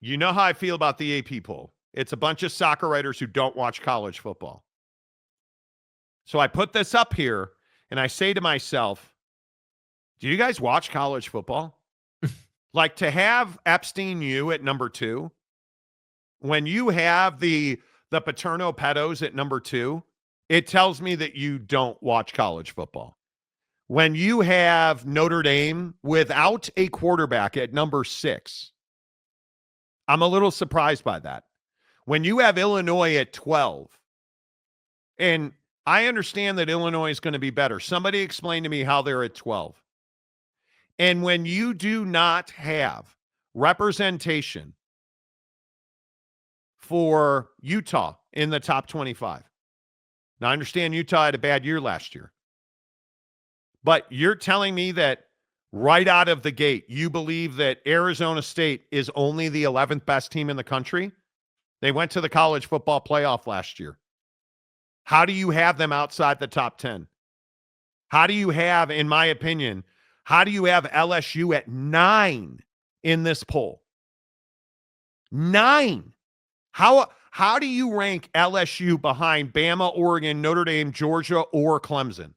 You know how I feel about the AP poll. It's a bunch of soccer writers who don't watch college football. So I put this up here and I say to myself, do you guys watch college football? Like, to have Epstein U at number 2, when you have the Paterno pedos at number 2, it tells me that you don't watch college football. When you have Notre Dame without a quarterback at number 6, I'm a little surprised by that. When you have Illinois at 12, and I understand that Illinois is going to be better. Somebody explain to me how they're at 12. And when you do not have representation for Utah in the top 25. Now, I understand Utah had a bad year last year. But you're telling me that right out of the gate, you believe that Arizona State is only the 11th best team in the country? They went to the college football playoff last year. How do you have them outside the top 10? How do you have, in my opinion, how do you have LSU at 9 in this poll? 9. How do you rank LSU behind Bama, Oregon, Notre Dame, Georgia, or Clemson?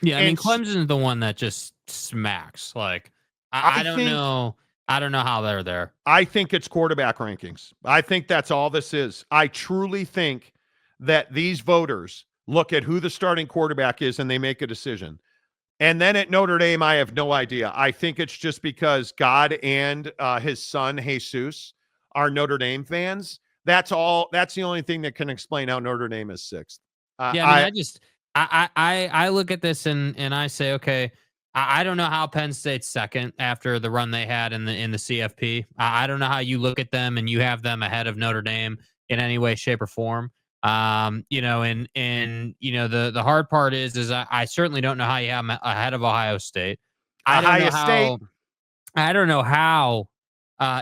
Yeah, I mean, Clemson is the one that just smacks. Like, I don't know. I don't know how they're there. I think it's quarterback rankings. I think that's all this is. I truly think that these voters look at who the starting quarterback is and they make a decision. And then at Notre Dame, I have no idea. I think it's just because God and his son, Jesus, are Notre Dame fans. That's all. That's the only thing that can explain how Notre Dame is 6th. Yeah, I mean, I look at this and I say, okay, I don't know how Penn State's second after the run they had in the CFP. I don't know how you look at them and you have them ahead of Notre Dame in any way, shape, or form. And you know, the hard part is I certainly don't know how you have them ahead of Ohio State. I don't know how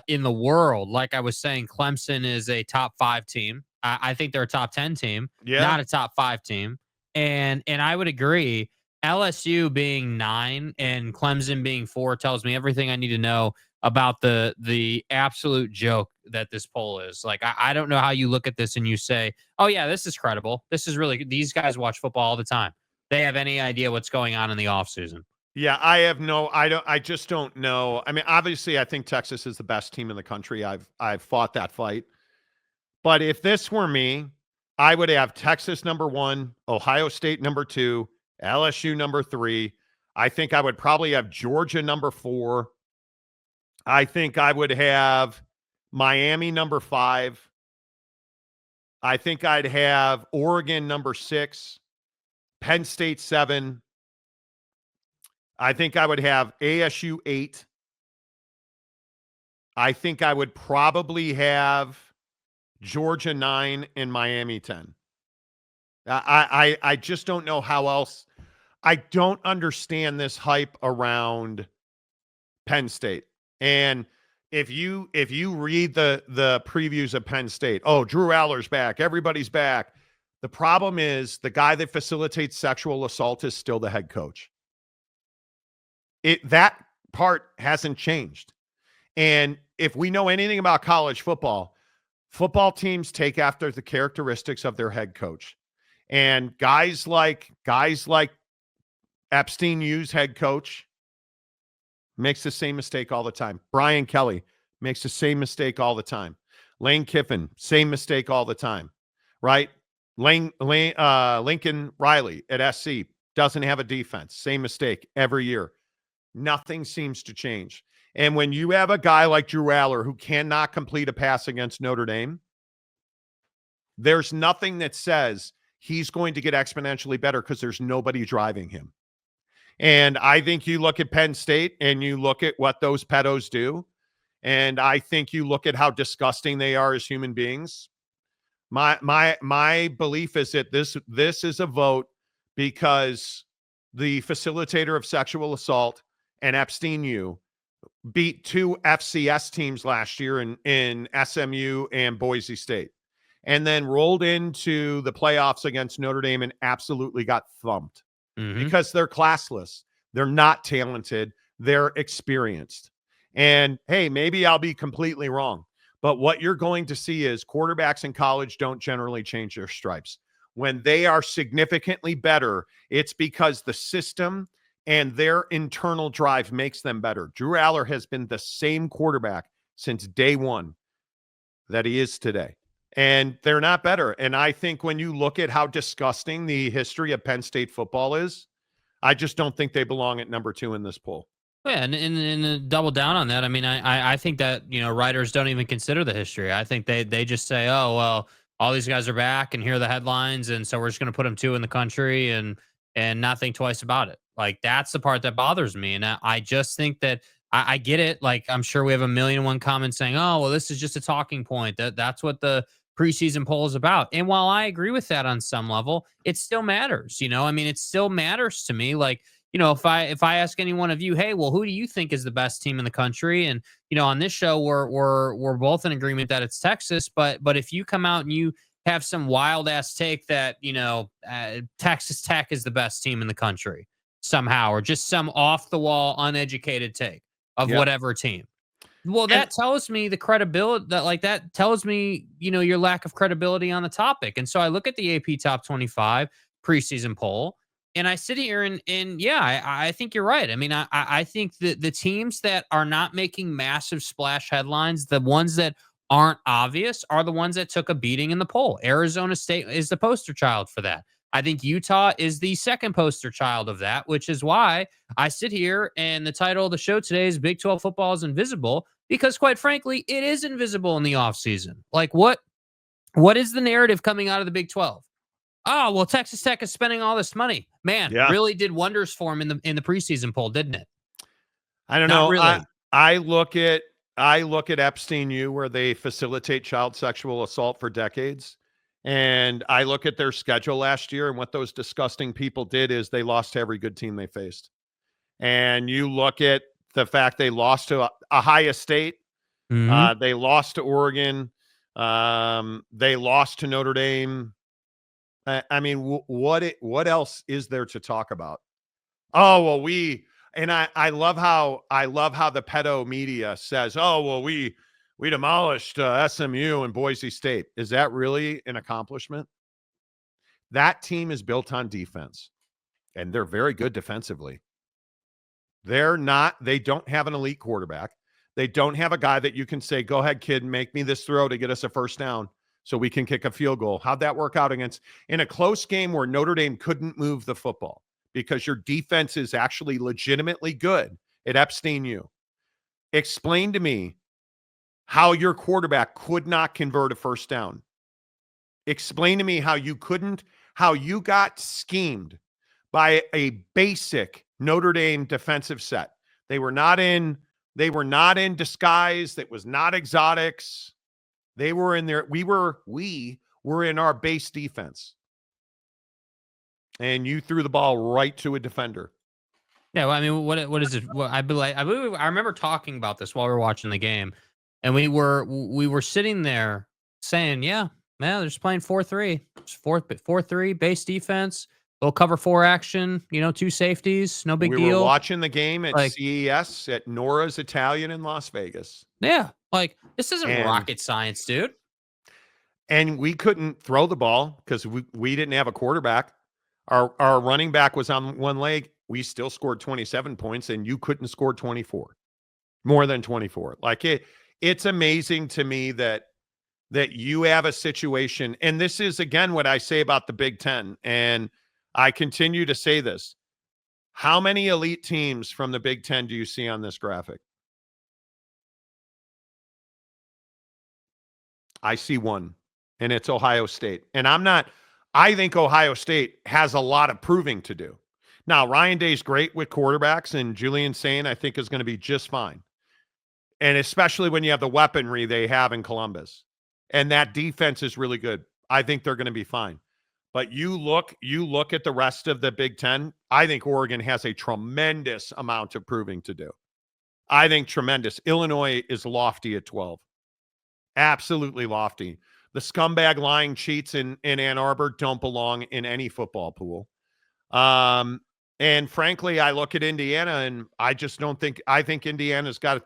in the world, like I was saying, Clemson is a top 5 team. I think they're a top 10 team, not a top 5 team. And I would agree. LSU being 9 and Clemson being 4 tells me everything I need to know about the absolute joke that this poll is. Like, I don't know how you look at this and you say, oh yeah, this is credible. This is really, these guys watch football all the time. They have any idea what's going on in the offseason. Yeah, I just don't know. I mean, obviously I think Texas is the best team in the country. I've fought that fight. But if this were me, I would have Texas number 1, Ohio State number 2, LSU number 3. I think I would probably have Georgia number 4. I think I would have Miami number 5. I think I'd have Oregon number 6, Penn State 7. I think I would have ASU 8. I think I would probably have Georgia 9 and Miami 10. I just don't know how else. I don't understand this hype around Penn State. And if you read the previews of Penn State, oh, Drew Aller's back, everybody's back. The problem is the guy that facilitates sexual assault is still the head coach. That part hasn't changed. And if we know anything about college football teams take after the characteristics of their head coach. And guys like Epstein U's head coach makes the same mistake all the time. Brian Kelly makes the same mistake all the time. Lane Kiffin, same mistake all the time, right? Lincoln Riley at SC doesn't have a defense. Same mistake every year. Nothing seems to change. And when you have a guy like Drew Aller who cannot complete a pass against Notre Dame, there's nothing that says he's going to get exponentially better because there's nobody driving him. And I think you look at Penn State and you look at what those pedos do, and I think you look at how disgusting they are as human beings. My belief is that this is a vote because the facilitator of sexual assault and Epstein U beat 2 FCS teams last year in SMU and Boise State, and then rolled into the playoffs against Notre Dame and absolutely got thumped because they're classless. They're not talented. They're experienced. And hey, maybe I'll be completely wrong, But what you're going to see is quarterbacks in college don't generally change their stripes. When they are significantly better, it's because the system and their internal drive makes them better. Drew Aller has been the same quarterback since day one that he is today. And they're not better. And I think when you look at how disgusting the history of Penn State football is, I just don't think they belong at number 2 in this poll. Yeah, and double down on that. I mean, I think that, writers don't even consider the history. I think they just say, oh well, all these guys are back, and here are the headlines, and so we're just going to put them 2 in the country, and not think twice about it. Like, that's the part that bothers me, and I just think that I get it. Like, I'm sure we have 1,000,001 comments saying, oh well, this is just a talking point. That's what the preseason poll is about. And while I agree with that on some level, it still matters. I mean, it still matters to me. Like, if I ask any one of you, hey, well, who do you think is the best team in the country? And on this show, we're both in agreement that it's Texas. But if you come out and you have some wild ass take that Texas Tech is the best team in the country somehow, or just some off the wall, uneducated take of whatever team, well, that tells me the credibility that tells me your lack of credibility on the topic. And so I look at the AP Top 25 preseason poll. And I sit here and yeah, I think you're right. I mean, I think that the teams that are not making massive splash headlines, the ones that aren't obvious, are the ones that took a beating in the poll. Arizona State is the poster child for that. I think Utah is the second poster child of that, which is why I sit here and the title of the show today is Big 12 Football is Invisible, because quite frankly, it is invisible in the offseason. Like, what is the narrative coming out of the Big 12? Oh, well, Texas Tech is spending all this money. Man, really did wonders for him in the preseason poll, didn't it? I don't Not know. really. I look at Epstein U, where they facilitate child sexual assault for decades. And I look at their schedule last year, and what those disgusting people did is they lost to every good team they faced. And you look at the fact they lost to Ohio State. They lost to Oregon. They lost to Notre Dame. I mean, what else is there to talk about? Oh, well, I love how the pedo media says, oh, well, we demolished SMU and Boise State. Is that really an accomplishment? That team is built on defense, and they're very good defensively. They don't have an elite quarterback. They don't have a guy that you can say, go ahead, kid, make me this throw to get us a first down so we can kick a field goal. How'd that work out in a close game where Notre Dame couldn't move the football because your defense is actually legitimately good at Epstein U? Explain to me how your quarterback could not convert a first down. Explain to me how you got schemed by a basic Notre Dame defensive set. They were not in disguise. That was not exotics. They were in there. We were in our base defense. And you threw the ball right to a defender. Yeah, well, I mean, what is it? Well, I believe I remember talking about this while we were watching the game, and we were sitting there saying, yeah, man, they're just playing 4-3, 4-3 base defense, little cover 4 action, 2 safeties, no big deal. We were watching the game at CES at Nora's Italian in Las Vegas. Yeah, like, this isn't rocket science, dude. And we couldn't throw the ball because we didn't have a quarterback. Our running back was on one leg. We still scored 27 points, and you couldn't score 24, more than 24. Like, it's amazing to me that you have a situation, and this is again what I say about the Big Ten, and I continue to say this. How many elite teams from the Big Ten do you see on this graphic? I see one, and it's Ohio State. And I think Ohio State has a lot of proving to do. Now, Ryan Day's great with quarterbacks, and Julian Sain, I think, is going to be just fine. And especially when you have the weaponry they have in Columbus. And that defense is really good. I think they're going to be fine. But you look at the rest of the Big Ten, I think Oregon has a tremendous amount of proving to do. I think tremendous. Illinois is lofty at 12. Absolutely lofty. The scumbag lying cheats in Ann Arbor don't belong in any football pool. And frankly, I look at Indiana, and I just don't think – I think Indiana's got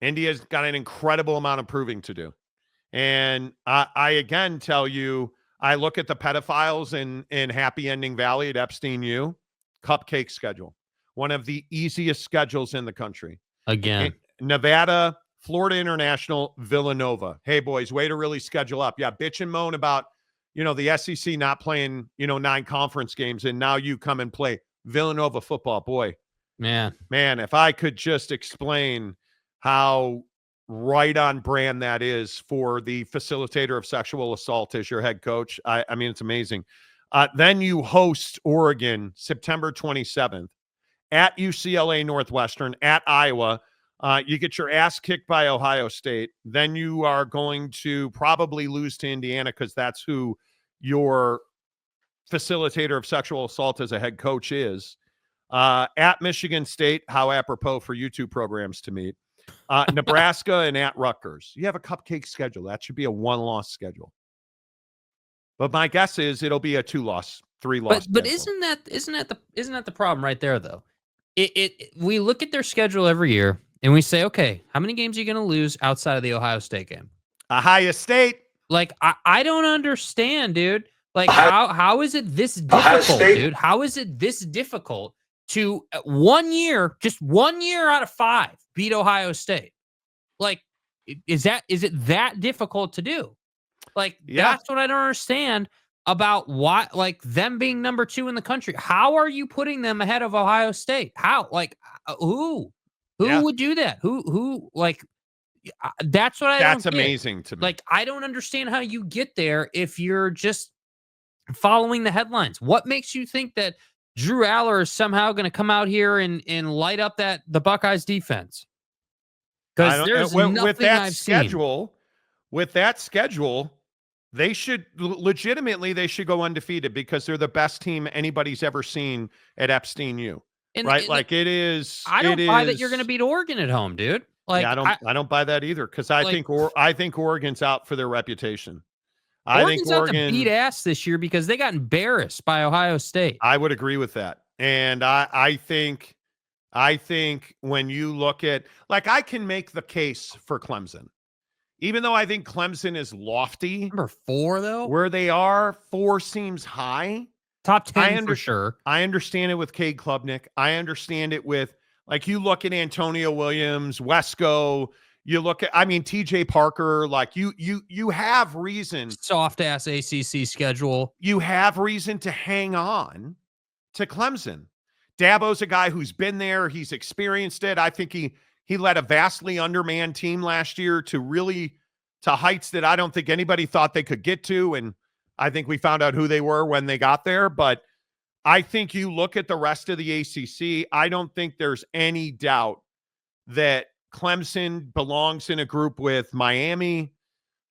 India's got an incredible amount of proving to do. And I again tell you, I look at the pedophiles in Happy Ending Valley at Epstein U, cupcake schedule, one of the easiest schedules in the country. Again. Nevada, Florida International, Villanova. Hey, boys, way to really schedule up. Yeah, bitch and moan about, the SEC not playing, 9 conference games, and now you come and play Villanova football. Boy, man, if I could just explain how right on brand that is for the facilitator of sexual assault as your head coach. I mean, it's amazing. Then you host Oregon September 27th at UCLA Northwestern, at Iowa. You get your ass kicked by Ohio State. Then you are going to probably lose to Indiana because that's who your facilitator of sexual assault as a head coach is. At Michigan State, how apropos for you two programs to meet. Nebraska and at Rutgers. You have a cupcake schedule. That should be a 1-loss schedule. But my guess is it'll be a 2-loss, 3-loss. But isn't that the problem right there though? We look at their schedule every year and we say, okay, how many games are you going to lose outside of the Ohio State game? Ohio State. Like I don't understand, dude. Like how is it this difficult, dude? How is it this difficult to 1 year, just 1 year out of 5, beat Ohio State? Like, is it that difficult to do? Like, that's what I don't understand about why, like, them being number 2 in the country. How are you putting them ahead of Ohio State? How? Like, who would do that? Who like, that's what I don't get. That's amazing to me. Like, I don't understand how you get there if you're just following the headlines. What makes you think that Drew Aller is somehow going to come out here and light up the Buckeyes defense? Because there's nothing I've seen. With that schedule, they should go undefeated because they're the best team anybody's ever seen at Epstein U. Right? Like it is. I don't buy that you're going to beat Oregon at home, dude. Like I don't buy that either because I think Oregon's out for their reputation. Oregon's out to beat ass this year because they got embarrassed by Ohio State. I would agree with that. And I think when you look at, like, I can make the case for Clemson, even though I think Clemson is lofty. Number 4, though, where they are, 4 seems high. Top 10 for sure. I understand it with Cade Klubnik. I understand it with, like, you look at Antonio Williams, Wesco. You look at, TJ Parker, like you have reason. Soft ass ACC schedule. You have reason to hang on to Clemson. Dabo's a guy who's been there. He's experienced it. I think he led a vastly undermanned team last year to heights that I don't think anybody thought they could get to. And I think we found out who they were when they got there. But I think you look at the rest of the ACC, I don't think there's any doubt that Clemson belongs in a group with Miami.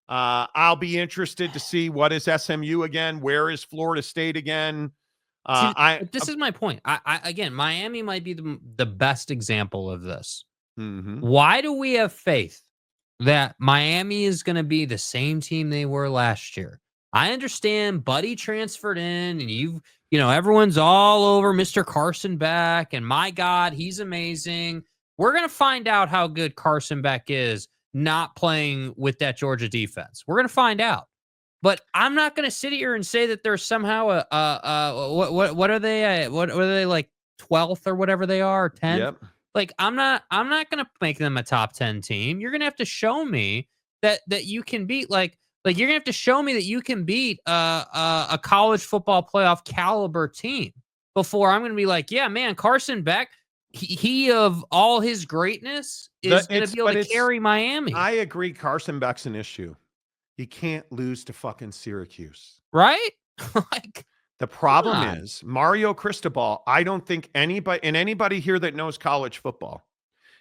I'll be interested to see what is SMU again. Where is Florida State again? This is my point. Again, Miami might be the best example of this. Mm-hmm. Why do we have faith that Miami is going to be the same team they were last year? I understand Buddy transferred in and everyone's all over Mr. Carson Beck and my God, he's amazing. We're going to find out how good Carson Beck is not playing with that Georgia defense. We're going to find out. But I'm not going to sit here and say that there's somehow what are they? What are they, like 12th or whatever they are, 10th? Yep. Like I'm not going to make them a top 10 team. You're going to have to show me that you can beat like you're going to have to show me that you can beat a college football playoff caliber team before I'm going to be like, yeah, man, Carson Beck, he of all his greatness is going to be able to carry Miami. I agree. Carson Beck's an issue. He can't lose to fucking Syracuse. Right? Like, the problem is Mario Cristobal. I don't think anybody here that knows college football,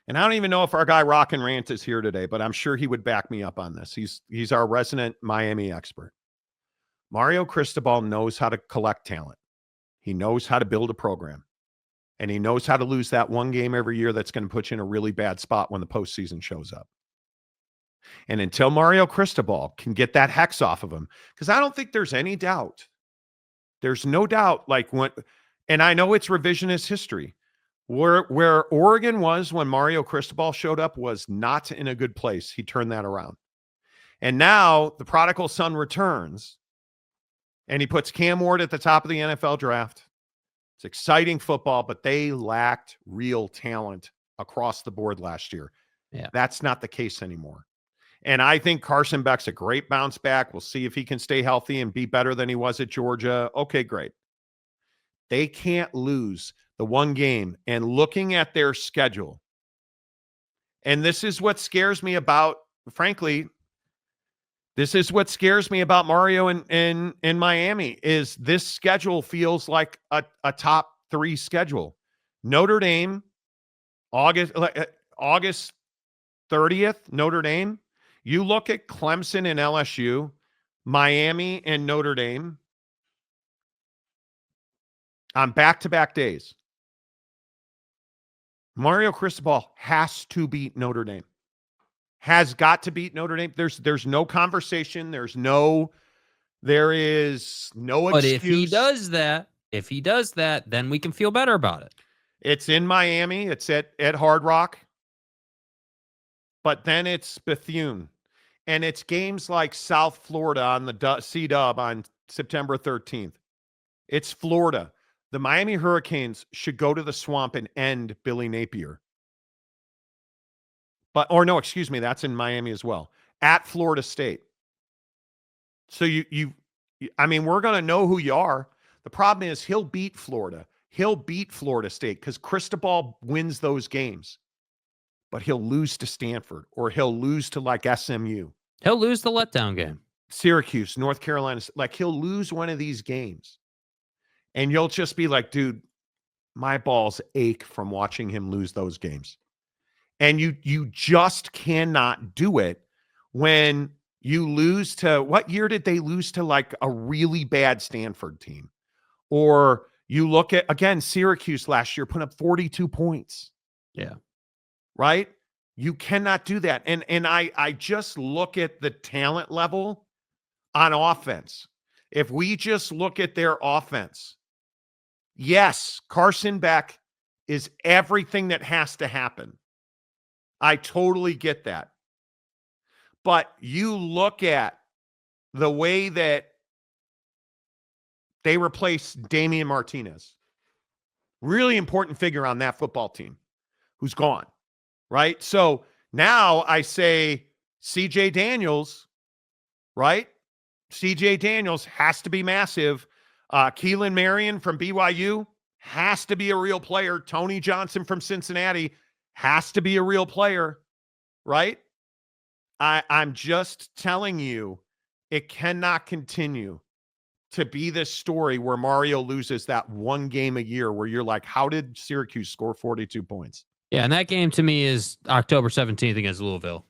and I don't even know if our guy Rock and Rant is here today, but I'm sure he would back me up on this. He's our resident Miami expert. Mario Cristobal knows how to collect talent. He knows how to build a program. And he knows how to lose that one game every year that's going to put you in a really bad spot when the postseason shows up. And until Mario Cristobal can get that hex off of him, because I don't think there's any doubt. There's no doubt, and I know it's revisionist history, Where Oregon was when Mario Cristobal showed up was not in a good place. He turned that around. And now the prodigal son returns, and he puts Cam Ward at the top of the NFL draft. It's exciting football, but they lacked real talent across the board last year. Yeah. That's not the case anymore. And I think Carson Beck's a great bounce back. We'll see if he can stay healthy and be better than he was at Georgia. Okay, great. They can't lose the one game. And looking at their schedule, and this is what scares me about, frankly, this is what scares me about Mario in Miami, is this schedule feels like a top 3 schedule. Notre Dame, August 30th, Notre Dame. You look at Clemson and LSU, Miami and Notre Dame on back-to-back days. Mario Cristobal has to beat Notre Dame. Has got to beat Notre Dame. There's no conversation. There is no excuse. But if he does that, then we can feel better about it. It's in Miami. It's at Hard Rock. But then it's Bethune. And it's games like South Florida on the C-Dub on September 13th. It's Florida. The Miami Hurricanes should go to the Swamp and end Billy Napier. That's in Miami as well. At Florida State. So we're going to know who you are. The problem is he'll beat Florida. He'll beat Florida State because Cristobal wins those games. But he'll lose to Stanford, or he'll lose to like SMU. He'll lose the letdown game. Syracuse, North Carolina. Like, he'll lose one of these games. And you'll just be like, dude, my balls ache from watching him lose those games. And you just cannot do it when you lose to, what year did they lose to like a really bad Stanford team? Or you look at, again, Syracuse last year put up 42 points. Yeah. Right? You cannot do that. And I just look at the talent level on offense. If we just look at their offense, yes, Carson Beck is everything that has to happen. I totally get that. But you look at the way that they replace Damian Martinez, really important figure on that football team, who's gone. Right? So now I say CJ Daniels, right? CJ Daniels has to be massive. Keelan Marion from BYU has to be a real player. Tony Johnson from Cincinnati has to be a real player, right? I'm just telling you, it cannot continue to be this story where Mario loses that one game a year where you're like, how did Syracuse score 42 points? Yeah, and that game to me is October 17th against Louisville.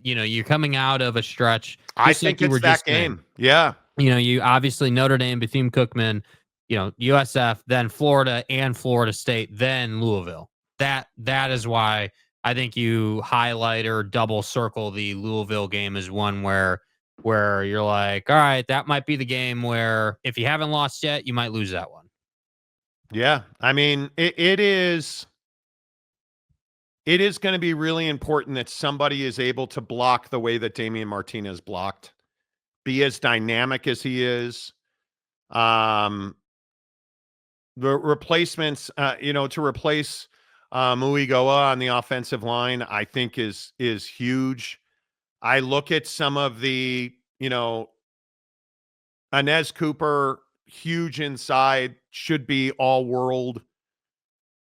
You're coming out of a stretch. I think it's that game. Yeah. You obviously Notre Dame, Bethune-Cookman, USF, then Florida and Florida State, then Louisville. That is why I think you highlight or double circle the Louisville game as one where you're like, all right, that might be the game where if you haven't lost yet, you might lose that one. Yeah. I mean, it is going to be really important that somebody is able to block the way that Damian Martinez blocked, be as dynamic as he is. The replacements, to replace Muigoa on the offensive line, I think is huge. I look at some of the, Inez Cooper, huge inside, should be all world.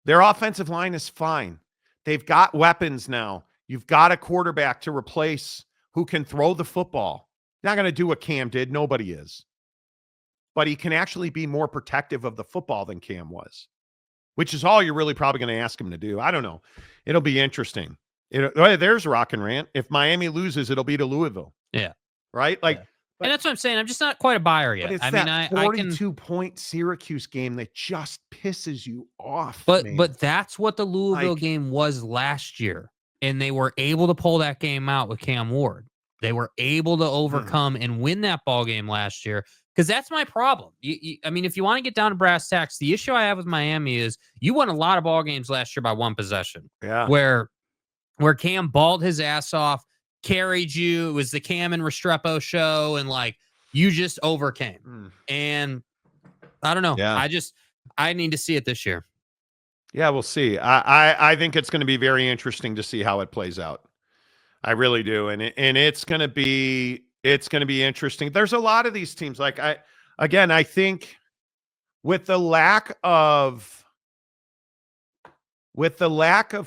Their offensive line is fine. They've got weapons now. You've got a quarterback to replace who can throw the football. Not going to do what Cam did. Nobody is. But he can actually be more protective of the football than Cam was, which is all you're really probably going to ask him to do. I don't know. It'll be interesting. There's Rock and Rant. If Miami loses, it'll be to Louisville. Yeah. Right? And that's what I'm saying. I'm just not quite a buyer yet. But it's that 42-point Syracuse game that just pisses you off. But that's what the Louisville game was last year. And they were able to pull that game out with Cam Ward. They were able to overcome and win that ball game last year Because that's my problem. I mean, if you want to get down to brass tacks, the issue I have with Miami is you won a lot of ball games last year by one possession. Yeah. Where Cam balled his ass off, carried you. It was the Cam and Restrepo show, and like you just overcame. And I don't know. Yeah. I need to see it this year. Yeah, we'll see. I think it's going to be very interesting to see how it plays out. I really do, and it's going to be interesting. There's a lot of these teams. Like I think with the lack of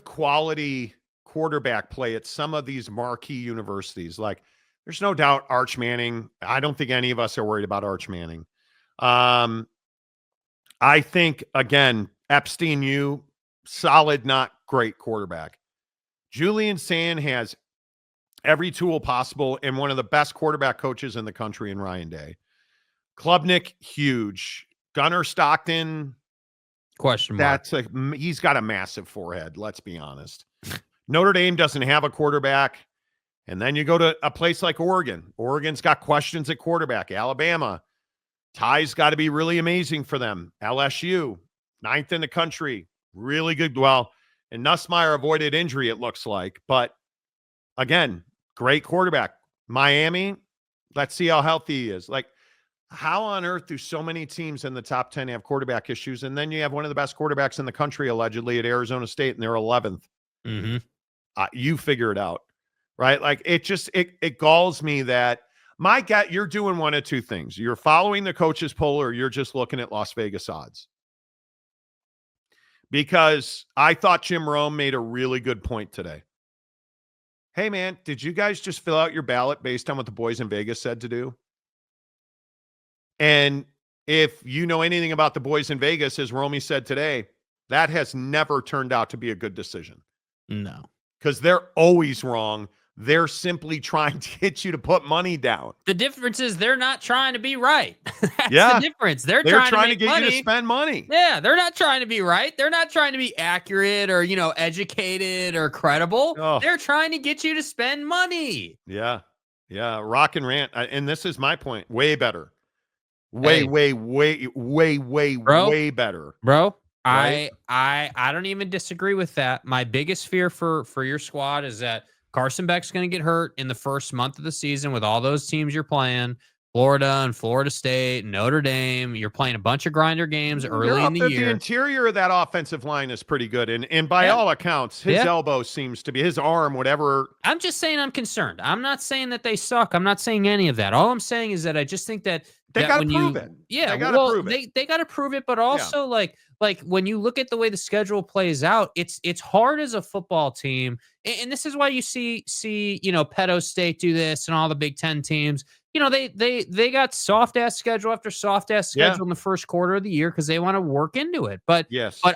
quality quarterback play at some of these marquee universities, like there's no doubt Arch Manning. I don't think any of us are worried about Arch Manning. I think again, Epstein, solid, not great quarterback. Julian Sand has every tool possible and one of the best quarterback coaches in the country in Ryan Day. Klubnik, huge. Gunnar Stockton, question mark. He's got a massive forehead, let's be honest. Notre Dame doesn't have a quarterback. And then you go to a place like Oregon. Oregon's got questions at quarterback. Alabama, Ty's got to be really amazing for them. LSU, 9th in the country, really good. Well, and Nussmeier avoided injury, it looks like. But again, great quarterback. Miami, let's see how healthy he is. Like, how on earth do so many teams in the top 10 have quarterback issues? And then you have one of the best quarterbacks in the country, allegedly, at Arizona State, and they're 11th. Mm-hmm. You figure it out, right? Like, it galls me that my gut, you're doing one of two things. You're following the coaches poll, or you're just looking at Las Vegas odds. Because I thought Jim Rome made a really good point today. Hey, man, did you guys just fill out your ballot based on what the boys in Vegas said to do? And if you know anything about the boys in Vegas, as Romy said today, that has never turned out to be a good decision. No. Because they're always wrong. They're simply trying to get you to put money down. The difference is they're not trying to be right. That's the difference. They're trying to get money. you to spend money. Yeah, they're not trying to be right. They're not trying to be accurate or, educated or credible. Oh. They're trying to get you to spend money. Yeah. Yeah. Rock and rant. And this is my point. Way better. Way better. Bro, Right? I don't even disagree with that. My biggest fear for your squad is that Carson Beck's going to get hurt in the first month of the season with all those teams you're playing, Florida and Florida State, Notre Dame. You're playing a bunch of grinder games early in the year. The interior of that offensive line is pretty good. And by all accounts, his elbow seems to be, his arm, whatever. I'm just saying I'm concerned. I'm not saying that they suck. I'm not saying any of that. All I'm saying is that I just think that they got to prove it. Yeah, they got to prove it. They got to prove it, but also like when you look at the way the schedule plays out, it's hard as a football team, and this is why you see Penn State do this and all the Big Ten teams. They got soft ass schedule after soft ass schedule in the first quarter of the year because they want to work into it. But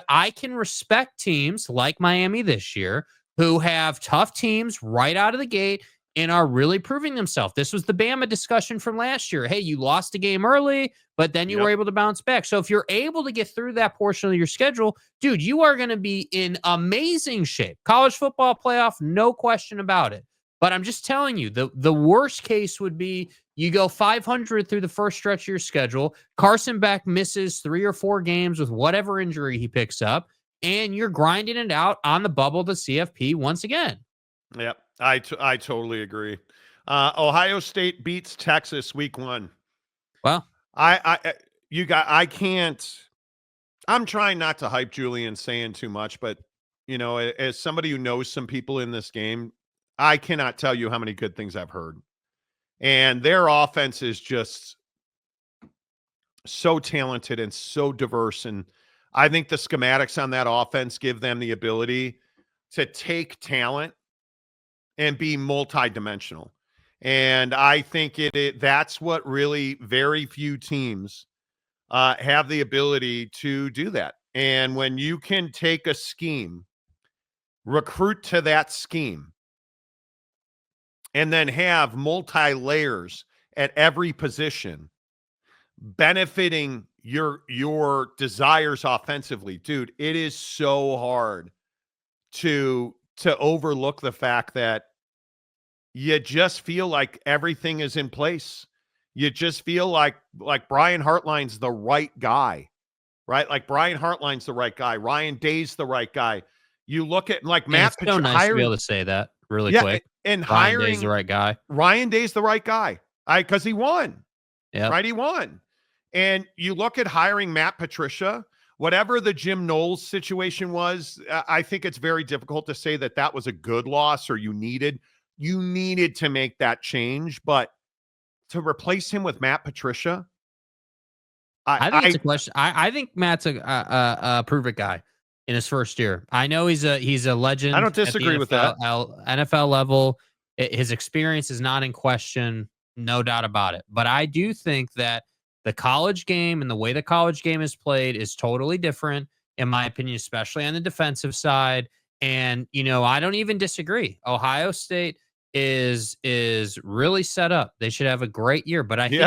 I can respect teams like Miami this year who have tough teams right out of the gate and are really proving themselves. This was the Bama discussion from last year. Hey, you lost a game early, but then you were able to bounce back. So if you're able to get through that portion of your schedule, dude, you are going to be in amazing shape. College football playoff, no question about it. But I'm just telling you, the worst case would be you go 500 through the first stretch of your schedule. Carson Beck misses 3 or 4 games with whatever injury he picks up, and you're grinding it out on the bubble to CFP once again. Yep. I totally agree. Ohio State beats Texas week 1. Well, I can't. I'm trying not to hype Julian Sand too much, but as somebody who knows some people in this game, I cannot tell you how many good things I've heard. And their offense is just so talented and so diverse. And I think the schematics on that offense give them the ability to take talent and be multidimensional. And I think that's what really very few teams have the ability to do that. And when you can take a scheme, recruit to that scheme, and then have multi-layers at every position benefiting your desires offensively, dude, it is so hard to overlook the fact that you just feel like everything is in place You just feel like Brian Hartline's the right guy, right? Like Brian Hartline's the right guy. Ryan Day's the right guy. You look at like And Matt it's so nice to be able to say that really yeah, quick. and Ryan Day's the hiring right guy. Ryan Day's the right guy. Because he won. Yeah. Right? He won. And you look at hiring Matt Patricia, whatever the Jim Knowles situation was, I think it's very difficult to say that that was a good loss or you needed to make that change. But to replace him with Matt Patricia, I think it's a question. I think Matt's a prove it guy in his first year. I know he's a legend. I don't disagree at with the that. NFL level. His experience is not in question, no doubt about it. But I do think that the college game and the way the college game is played is totally different, in my opinion, especially on the defensive side. And I don't even disagree. Ohio State is really set up. They should have a great year. But I think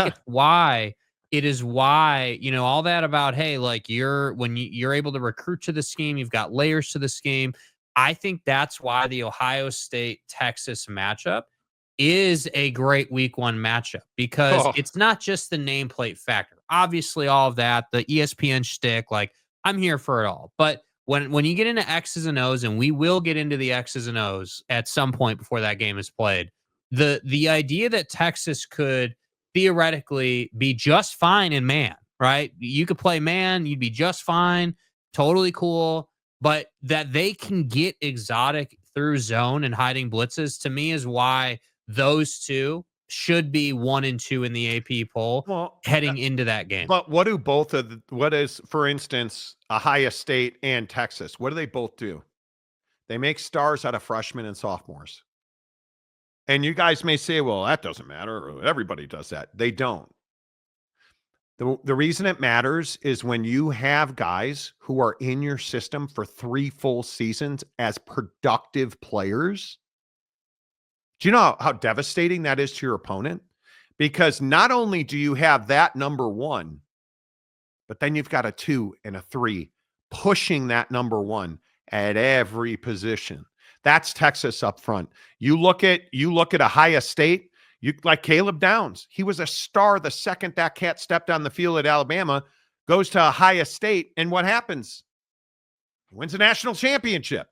it is why, all that about, hey, like when you're able to recruit to the scheme, you've got layers to the scheme. I think that's why the Ohio State Texas matchup is a great week 1 matchup, because it's not just the nameplate factor. Obviously, all of that, the ESPN shtick, like I'm here for it all. But when you get into X's and O's, and we will get into the X's and O's at some point before that game is played, the idea that Texas could theoretically be just fine in man, right? You could play man, you'd be just fine, totally cool. But that they can get exotic through zone and hiding blitzes, to me, is why those two should be 1 and 2 in the AP poll heading into that game. But what is, for instance, Ohio State and Texas? What do they both do? They make stars out of freshmen and sophomores. And you guys may say, well, that doesn't matter. Everybody does that. They don't. The reason it matters is when you have guys who are in your system for 3 full seasons as productive players. Do you know how devastating that is to your opponent? Because not only do you have that number 1, but then you've got a 2 and a 3 pushing that number 1 at every position. That's Texas up front. You look at Ohio State. You like Caleb Downs. He was a star the second that cat stepped on the field at Alabama, goes to Ohio State, and what happens? He wins a national championship.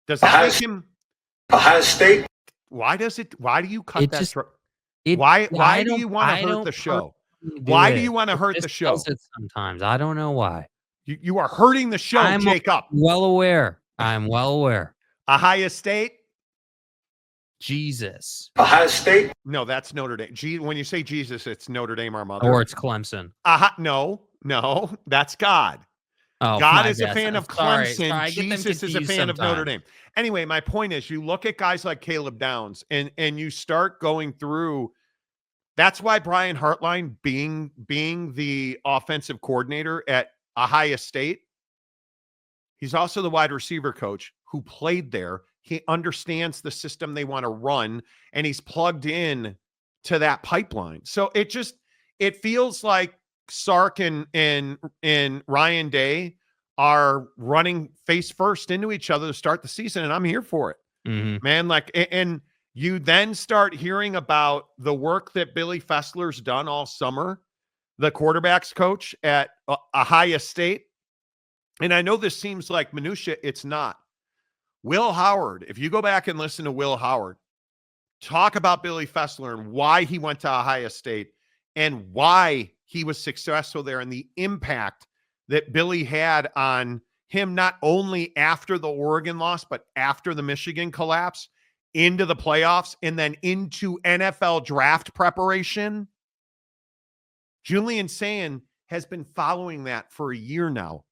Does that make him Ohio State? Why do you cut that? Why do you want to hurt the show? Why do you want to hurt the show? Sometimes I don't know why. You are hurting the show, Jacob. Well aware. I'm well aware. Ohio State. Jesus. Ohio State? No, that's Notre Dame. When you say Jesus, it's Notre Dame, our mother. Or it's Clemson. No, that's God. Oh, God is a fan of Clemson. Sorry, Jesus is a fan of Notre Dame. Anyway, my point is you look at guys like Caleb Downs and you start going through. That's why Brian Hartline being the offensive coordinator at Ohio State, he's also the wide receiver coach who played there. He understands the system they want to run, and he's plugged in to that pipeline. So it feels like Sark and Ryan Day are running face first into each other to start the season, and I'm here for it, man. Like, and you then start hearing about the work that Billy Fessler's done all summer, the quarterbacks coach at Ohio State. And I know this seems like minutia. It's not. Will Howard, if you go back and listen to Will Howard talk about Billy Fessler and why he went to Ohio State and why he was successful there and the impact that Billy had on him, not only after the Oregon loss, but after the Michigan collapse, into the playoffs, and then into NFL draft preparation. Julian Sayin has been following that for a year now.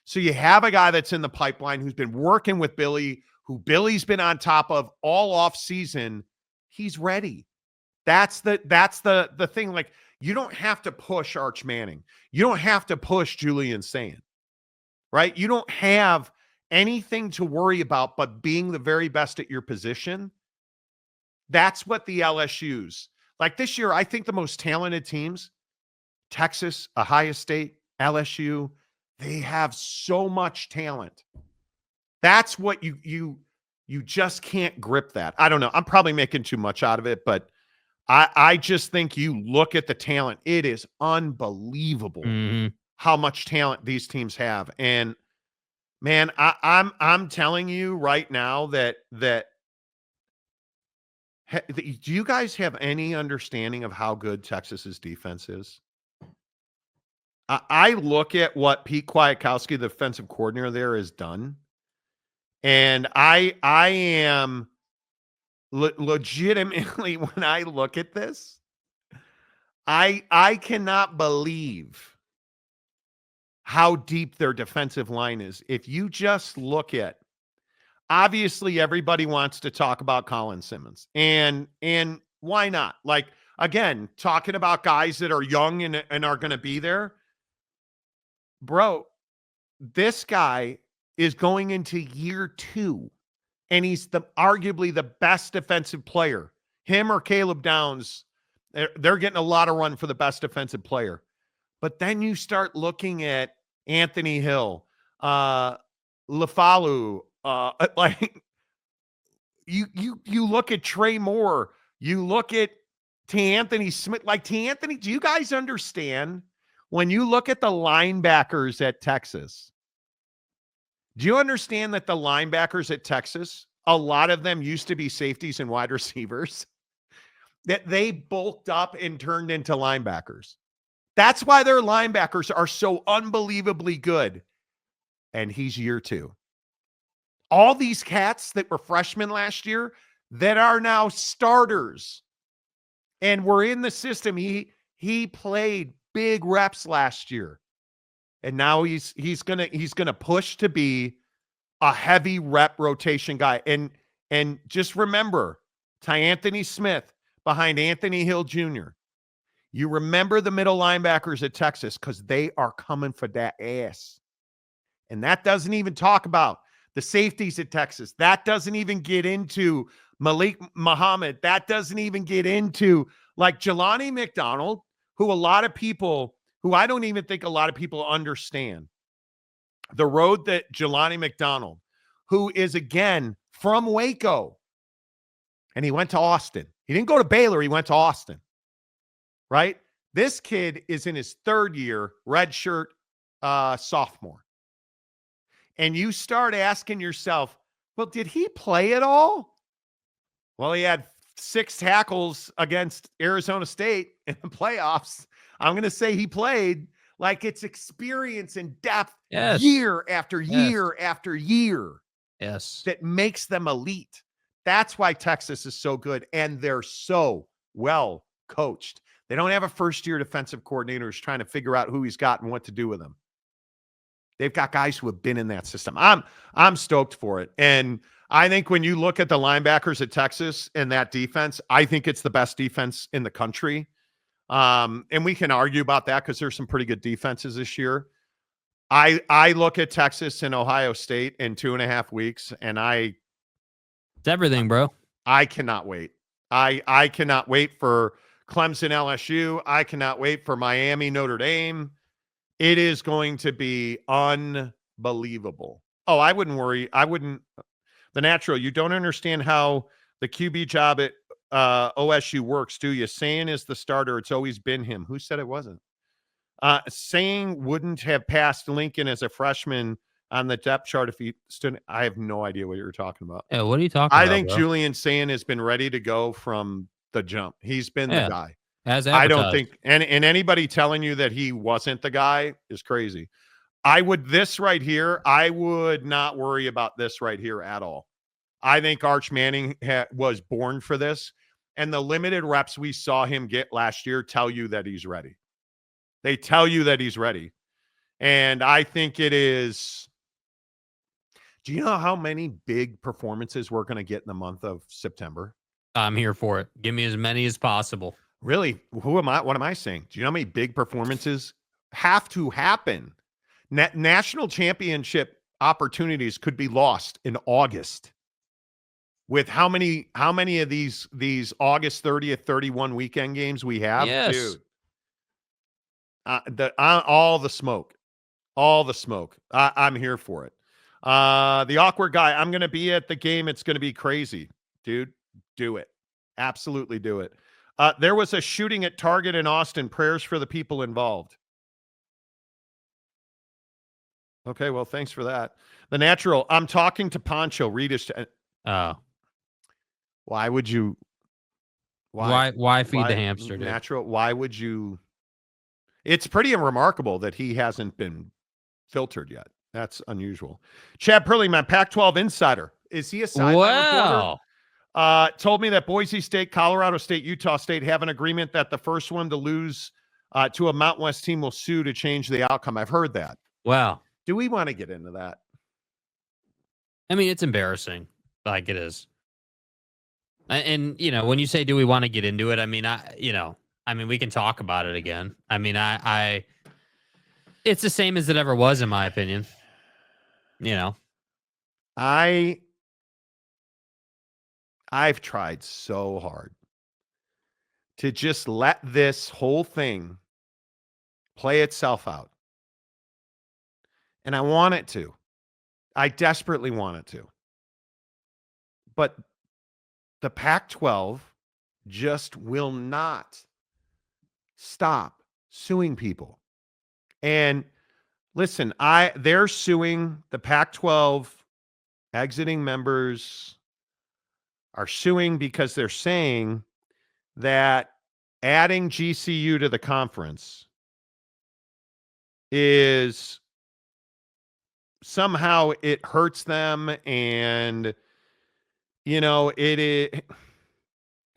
So you have a guy that's in the pipeline who's been working with Billy, who Billy's been on top of all off season. He's ready. That's the thing. Like, you don't have to push Arch Manning. You don't have to push Julian Sayin, right? You don't have anything to worry about but being the very best at your position. That's what the LSU's like this year. I think the most talented teams, Texas, Ohio State, LSU, they have so much talent. That's what you just can't grip that. I don't know. I'm probably making too much out of it, but I just think you look at the talent. It is unbelievable how much talent these teams have. And man, I'm telling you right now that do you guys have any understanding of how good Texas's defense is? I look at what Pete Kwiatkowski, the defensive coordinator there, has done, and I am legitimately, when I look at this, I cannot believe how deep their defensive line is. If you just look at, obviously everybody wants to talk about Colin Simmons, and why not? Like, again, talking about guys that are young and are going to be there. Bro, this guy is going into year 2, and he's arguably the best defensive player. Him or Caleb Downs, they're getting a lot of run for the best defensive player. But then you start looking at Anthony Hill, LaFalu, like you look at Trey Moore, you look at T'Anthony Smith. Like, T'Anthony, do you guys understand? When you look at the linebackers at Texas, do you understand that the linebackers at Texas, a lot of them used to be safeties and wide receivers, that they bulked up and turned into linebackers? That's why their linebackers are so unbelievably good. And he's year 2. All these cats that were freshmen last year that are now starters and were in the system. He played big reps last year, and now he's gonna push to be a heavy rep rotation guy. And just remember, T'Anthony Smith behind Anthony Hill Jr. You remember the middle linebackers at Texas, because they are coming for that ass. And that doesn't even talk about the safeties at Texas. That doesn't even get into Malik Muhammad. That doesn't even get into like Jelani McDonald, who I don't even think a lot of people understand the road that Jelani McDonald, who is, again, from Waco, and he went to Austin. He didn't go to Baylor. He went to Austin, right? This kid is in his 3rd year, redshirt sophomore. And you start asking yourself, well, did he play at all? Well, he had 6 tackles against Arizona State in the playoffs. I'm going to say he played. Like, it's experience and depth year after year after year that makes them elite. That's why Texas is so good, and they're so well coached. They don't have a first-year defensive coordinator who's trying to figure out who he's got and what to do with him. They've got guys who have been in that system. I'm stoked for it. And I think when you look at the linebackers at Texas and that defense, I think it's the best defense in the country. And we can argue about that because there's some pretty good defenses this year. I look at Texas and Ohio State in 2.5 weeks, and it's everything, bro. I cannot wait. I cannot wait for Clemson, LSU. I cannot wait for Miami, Notre Dame. It is going to be unbelievable. Oh, I wouldn't worry. The natural, you don't understand how the QB job at OSU works, do you? Saying is the starter. It's always been him. Who said it wasn't? Saying wouldn't have passed Lincoln as a freshman on the depth chart if he stood. I have no idea what you're talking about. Yeah, what are you talking about? I think bro? Julian Saying has been ready to go from the jump. He's been the guy. As I don't think, and anybody telling you that he wasn't the guy is crazy. I would not worry about this right here at all. I think Arch Manning was born for this, and the limited reps we saw him get last year tell you that he's ready. They tell you that he's ready. And I think it is. Do you know how many big performances we're going to get in the month of September? I'm here for it. Give me as many as possible. Really? Who am I? What am I saying? Do you know how many big performances have to happen? National championship opportunities could be lost in August. With how many of these August 30th, 31 weekend games we have? Yes. Dude. All the smoke. I'm here for it. The awkward guy, I'm going to be at the game. It's going to be crazy. Dude, do it. Absolutely do it. There was a shooting at Target in Austin. Prayers for the people involved. Okay, well, thanks for that. The Natural. I'm talking to Poncho. Read his. Oh, Why would you? why feed the hamster, dude? Natural. Why would you? It's pretty remarkable that he hasn't been filtered yet. That's unusual. Chad Perlingman, Pac-12 insider. Is he a sideline reporter? Told me that Boise State, Colorado State, Utah State have an agreement that the first one to lose to a Mountain West team will sue to change the outcome. I've heard that. Wow. Do we want to get into that? I mean, it's embarrassing. Like it is. And when you say, do we want to get into it? I mean, we can talk about it again. I mean, it's the same as it ever was, in my opinion. I've tried so hard to just let this whole thing play itself out. And I want it to. I desperately want it to. But the Pac-12 just will not stop suing people. And listen, they're suing the Pac-12 exiting members are suing because they're saying that adding GCU to the conference is somehow it hurts them, and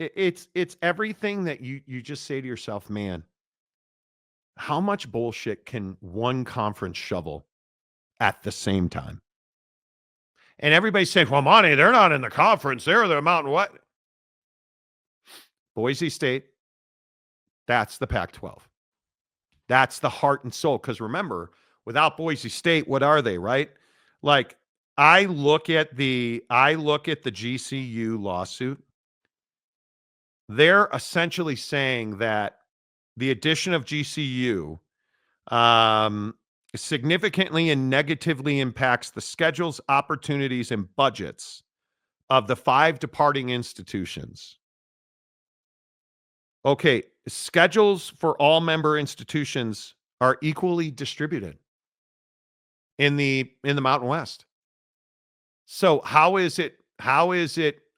it's everything that you just say to yourself, man, how much bullshit can one conference shovel at the same time? And everybody's saying, well, Monty, they're not in the conference. They're the Mountain West. Boise State, that's the Pac-12. That's the heart and soul. Because remember, without Boise State, what are they, right? Like, I look at the GCU lawsuit. They're essentially saying that the addition of GCU significantly and negatively impacts the schedules, opportunities, and budgets of the 5 departing institutions. Okay, schedules for all member institutions are equally distributed in the Mountain West. So how is it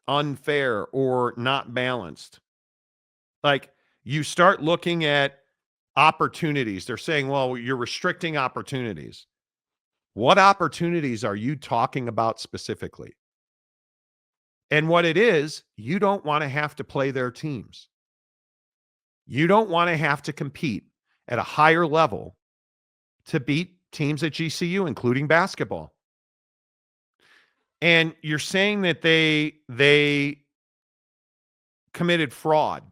unfair or not balanced? Like, you start looking at opportunities. They're saying, well, you're restricting opportunities. What opportunities are you talking about specifically? And what it is, you don't want to have to play their teams. You don't want to have to compete at a higher level to beat teams at GCU, including basketball. And you're saying that they committed fraud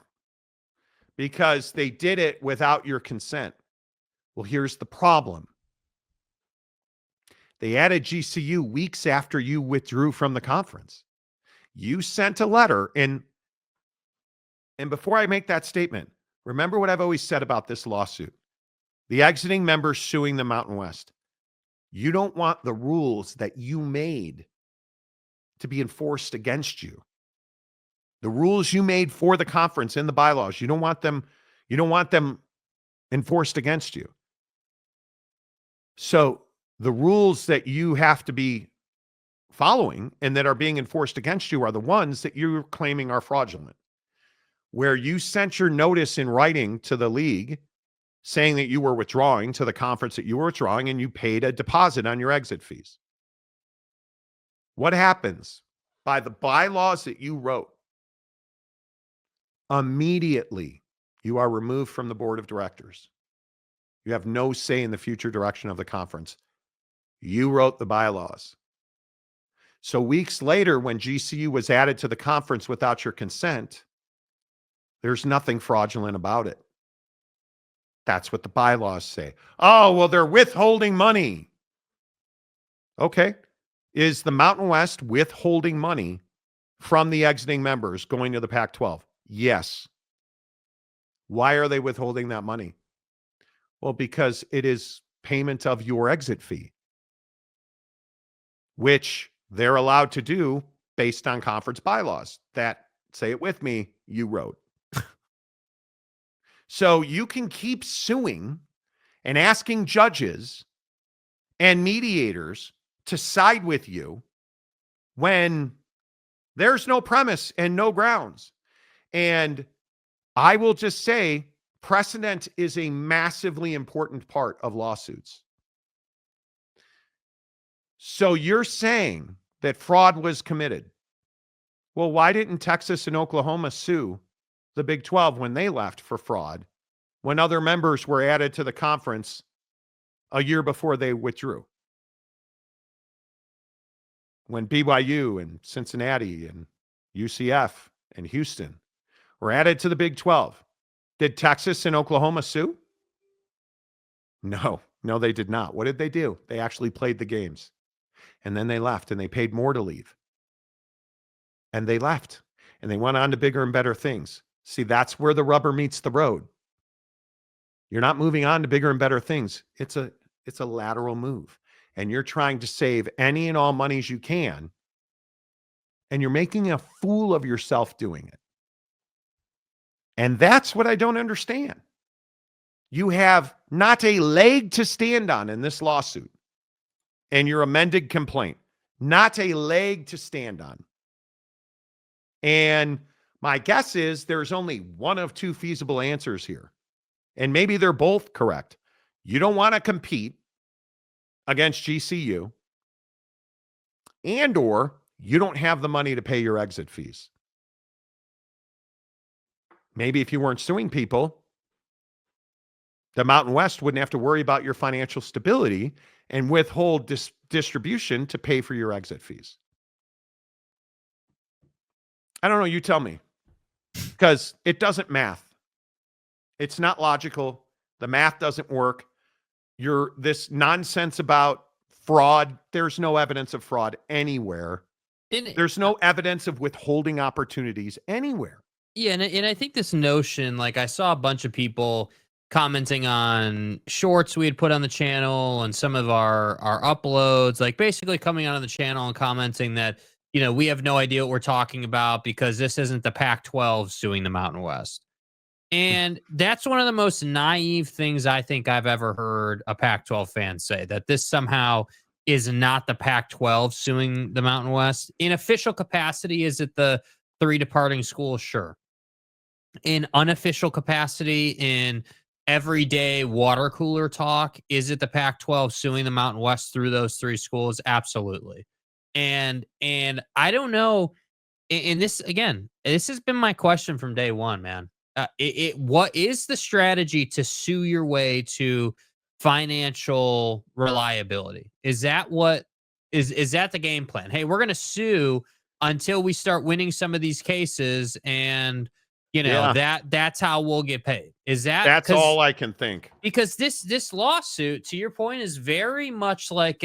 because they did it without your consent. Well, here's the problem. They added GCU weeks after you withdrew from the conference. You sent a letter, and before I make that statement, remember what I've always said about this lawsuit. The exiting members suing the Mountain West. You don't want the rules that you made to be enforced against you. The rules you made for the conference in the bylaws, you don't want them enforced against you. So the rules that you have to be following and that are being enforced against you are the ones that you're claiming are fraudulent. Where you sent your notice in writing to the league saying that you were withdrawing, to the conference that you were withdrawing, and you paid a deposit on your exit fees. What happens? By the bylaws that you wrote, immediately you are removed from the board of directors. You have no say in the future direction of the conference. You wrote the bylaws. So weeks later, when GCU was added to the conference without your consent, there's nothing fraudulent about it. That's what the bylaws say. Oh, well, they're withholding money. Okay. Is the Mountain West withholding money from the exiting members going to the Pac-12? Yes. Why are they withholding that money? Well, because it is payment of your exit fee, which they're allowed to do based on conference bylaws that, say it with me, you wrote. So you can keep suing and asking judges and mediators to side with you when there's no premise and no grounds. And I will just say precedent is a massively important part of lawsuits. So you're saying that fraud was committed. Well, why didn't Texas and Oklahoma sue the Big 12 when they left for fraud, when other members were added to the conference a year before they withdrew? When BYU and Cincinnati and UCF and Houston were added to the Big 12, did Texas and Oklahoma sue? No, they did not. What did they do? They actually played the games. And then they left, and they paid more to leave. And they left, and they went on to bigger and better things. See, that's where the rubber meets the road. You're not moving on to bigger and better things. It's a lateral move. And you're trying to save any and all monies you can. And you're making a fool of yourself doing it. And that's what I don't understand. You have not a leg to stand on in this lawsuit and your amended complaint. Not a leg to stand on. And my guess is there's only one of two feasible answers here. And maybe they're both correct. You don't want to compete against GCU, and or you don't have the money to pay your exit fees. Maybe if you weren't suing people, the Mountain West wouldn't have to worry about your financial stability and withhold distribution to pay for your exit fees. I don't know. You tell me. Because it doesn't math. It's not logical. The math doesn't work. This nonsense about fraud. There's no evidence of fraud anywhere. There's no evidence of withholding opportunities anywhere. Yeah, and I think this notion, like I saw a bunch of people commenting on shorts we had put on the channel and some of our uploads, like basically coming onto the channel and commenting that, we have no idea what we're talking about because this isn't the Pac-12 suing the Mountain West. And that's one of the most naive things I think I've ever heard a Pac-12 fan say, that this somehow is not the Pac-12 suing the Mountain West. In official capacity, is it the three departing schools? Sure. In unofficial capacity, in everyday water cooler talk, is it the Pac-12 suing the Mountain West through those three schools? Absolutely. And I don't know. And this, again, this has been my question from day one, man. What is the strategy to sue your way to financial reliability? Is that what is that the game plan? Hey, we're going to sue until we start winning some of these cases, and that's how we'll get paid. That's all I can think? Because this lawsuit, to your point, is very much like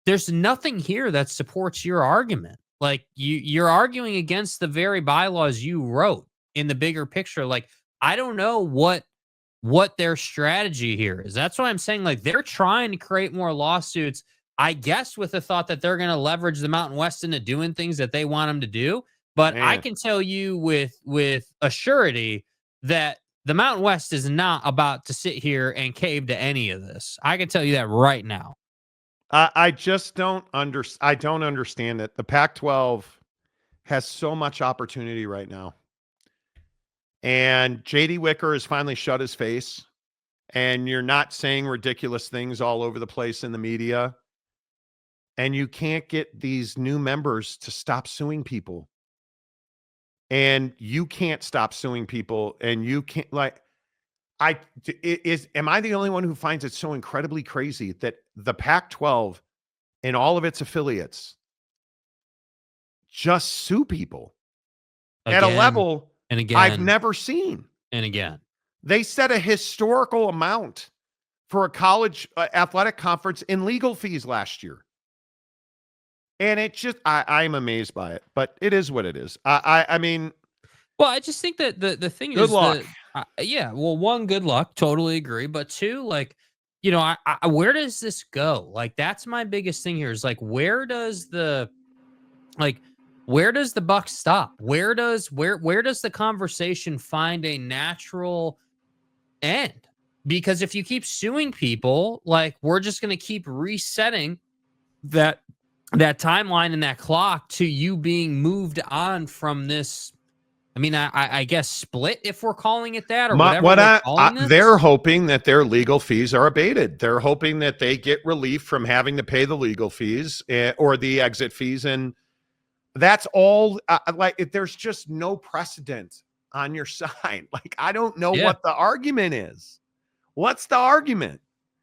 there's nothing here that supports your argument. Like you're arguing against the very bylaws you wrote in the bigger picture. Like, I don't know what their strategy here is. That's why I'm saying, like, they're trying to create more lawsuits, I guess, with the thought that they're going to leverage the Mountain West into doing things that they want them to do. But I can tell you with a surety that the Mountain West is not about to sit here and cave to any of this. I can tell you that right now. I just don't understand it. The Pac-12 has so much opportunity right now. And J.D. Wicker has finally shut his face. And you're not saying ridiculous things all over the place in the media. And you can't get these new members to stop suing people. And you can't stop suing people. And you can't, am I the only one who finds it so incredibly crazy that the Pac-12 and all of its affiliates just sue people at a level and again I've never seen? And again, they set a historical amount for a college athletic conference in legal fees last year. And it just, I'm amazed by it, but it is what it is. I mean, well, I just think that the thing good is, luck. Well, one, good luck. Totally agree. But two, like, where does this go? Like, that's my biggest thing here is, like, where does where does the buck stop? Where does the conversation find a natural end? Because if you keep suing people, like, we're just going to keep resetting that timeline and that clock to you being moved on from this. I mean, I guess split, if we're calling it that, or whatever. They're hoping that their legal fees are abated. They're hoping that they get relief from having to pay the legal fees or the exit fees, and that's all. There's just no precedent on your side. Like, I don't know what the argument is. What's the argument?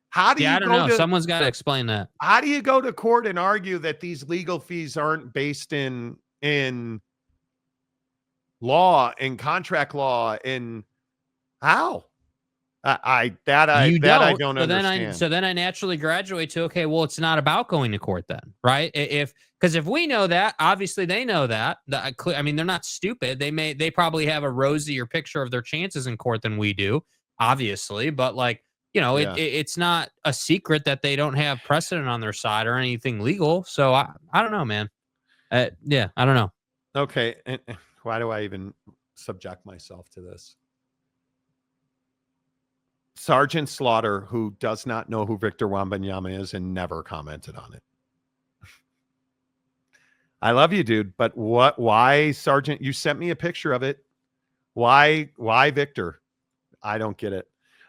How do you? I don't know. Someone's got to explain that. How do you go to court and argue that these legal fees aren't based in law and contract law? And how? I don't understand. So then I naturally graduate to, okay, well, it's not about going to court then, right? Because if we know that, obviously they know that. I mean, they're not stupid. They probably have a rosier picture of their chances in court than we do, obviously. But, like, you know, it's not a secret that they don't have precedent on their side or anything legal. So I don't know, man. I don't know. Okay. And why do I even subject myself to this? Sergeant Slaughter, who does not know who Victor Wembanyama is and never commented on it. I love you, dude. But why, Sergeant? You sent me a picture of it. Why Victor? I don't get it.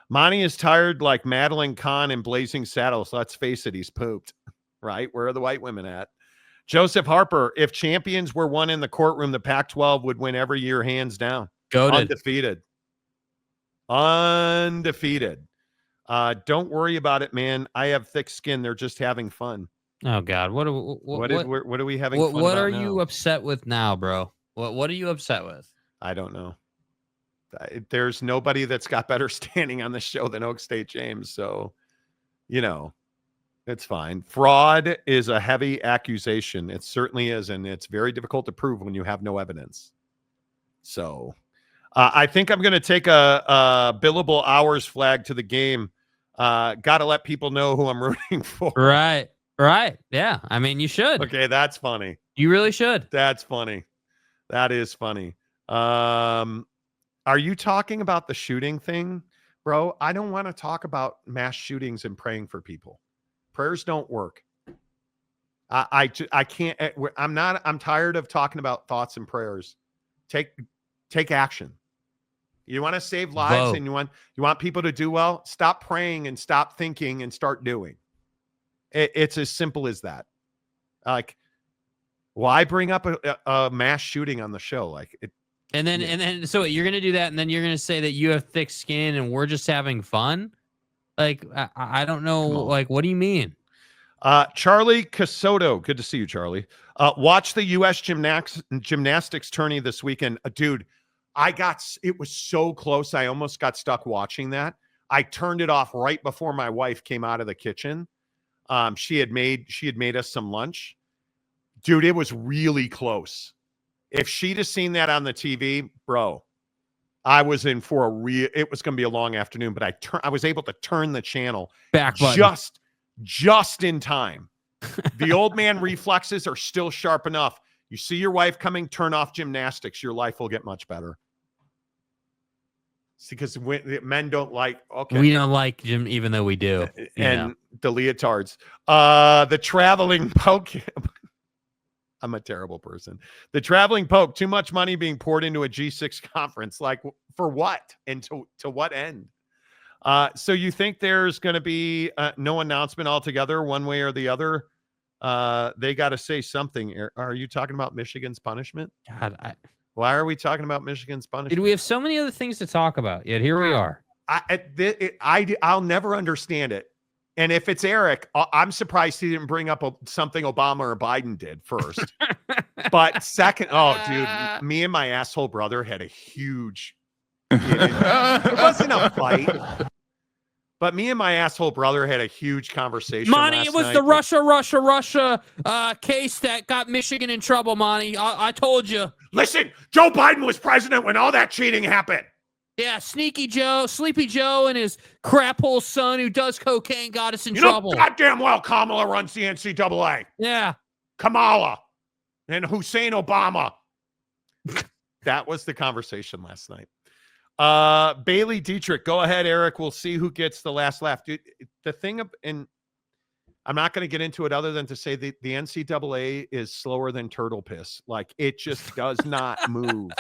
Monty is tired like Madeline Kahn in Blazing Saddles. Let's face it, he's pooped, right? Where are the white women at? Joseph Harper, if champions were won in the courtroom, the Pac-12 would win every year, hands down. Goated. Undefeated. Don't worry about it, man. I have thick skin. They're just having fun. Oh, God. What are we having fun What about are now? you upset with now, bro? What are you upset with? I don't know. There's nobody that's got better standing on the show than Oak State James. So, you know, it's fine. Fraud is a heavy accusation. It certainly is. And it's very difficult to prove when you have no evidence. So I think I'm going to take a billable hours flag to the game. Got to let people know who I'm rooting for. Right. Yeah. I mean, you should. Okay. That's funny. You really should. That's funny. That is funny. Are you talking about the shooting thing, bro? I don't want to talk about mass shootings and praying for people. Prayers don't work. I can't. I'm tired of talking about thoughts and prayers. Take action. You want to save lives and you want people to do well? Stop praying and stop thinking and start doing. It's as simple as that. Like, why bring up a mass shooting on the show? Like it. And then, so you're going to do that, and then you're going to say that you have thick skin and we're just having fun? Like, I don't know. Like, what do you mean? Charlie Casoto. Good to see you, Charlie. Watch the U.S. gymnastics tourney this weekend. Dude, it was so close. I almost got stuck watching that. I turned it off right before my wife came out of the kitchen. She had made us some lunch. Dude, it was really close. If she'd have seen that on the TV, bro, I was in for it was going to be a long afternoon, but I was able to turn the channel back button. just in time. The old man reflexes are still sharp enough. You see your wife coming, turn off gymnastics. Your life will get much better. It's because men don't like, we don't like gym, even though we do. And the leotards, the traveling poke. I'm a terrible person. The traveling poke, too much money being poured into a G6 conference. Like, for what? And to what end? So you think there's going to be no announcement altogether one way or the other? They got to say something. Are you talking about Michigan's punishment? God, why are we talking about Michigan's punishment? Dude, we have so many other things to talk about, yet here we are. I'll never understand it. And if it's Eric, I'm surprised he didn't bring up something Obama or Biden did first. But second, dude, me and my asshole brother had a huge. It wasn't a fight, but me and my asshole brother had a huge conversation. Monty, it was the Russia case that got Michigan in trouble, Monty. I told you. Listen, Joe Biden was president when all that cheating happened. Yeah, Sleepy Joe, and his crap hole son who does cocaine got us in trouble. Goddamn well Kamala runs the NCAA. Yeah. Kamala. and Hussein Obama. That was the conversation last night. Bailey Dietrich, go ahead, Eric. We'll see who gets the last laugh. Dude, the thing and I'm not going to get into it other than to say the NCAA is slower than turtle piss. Like, it just does not move.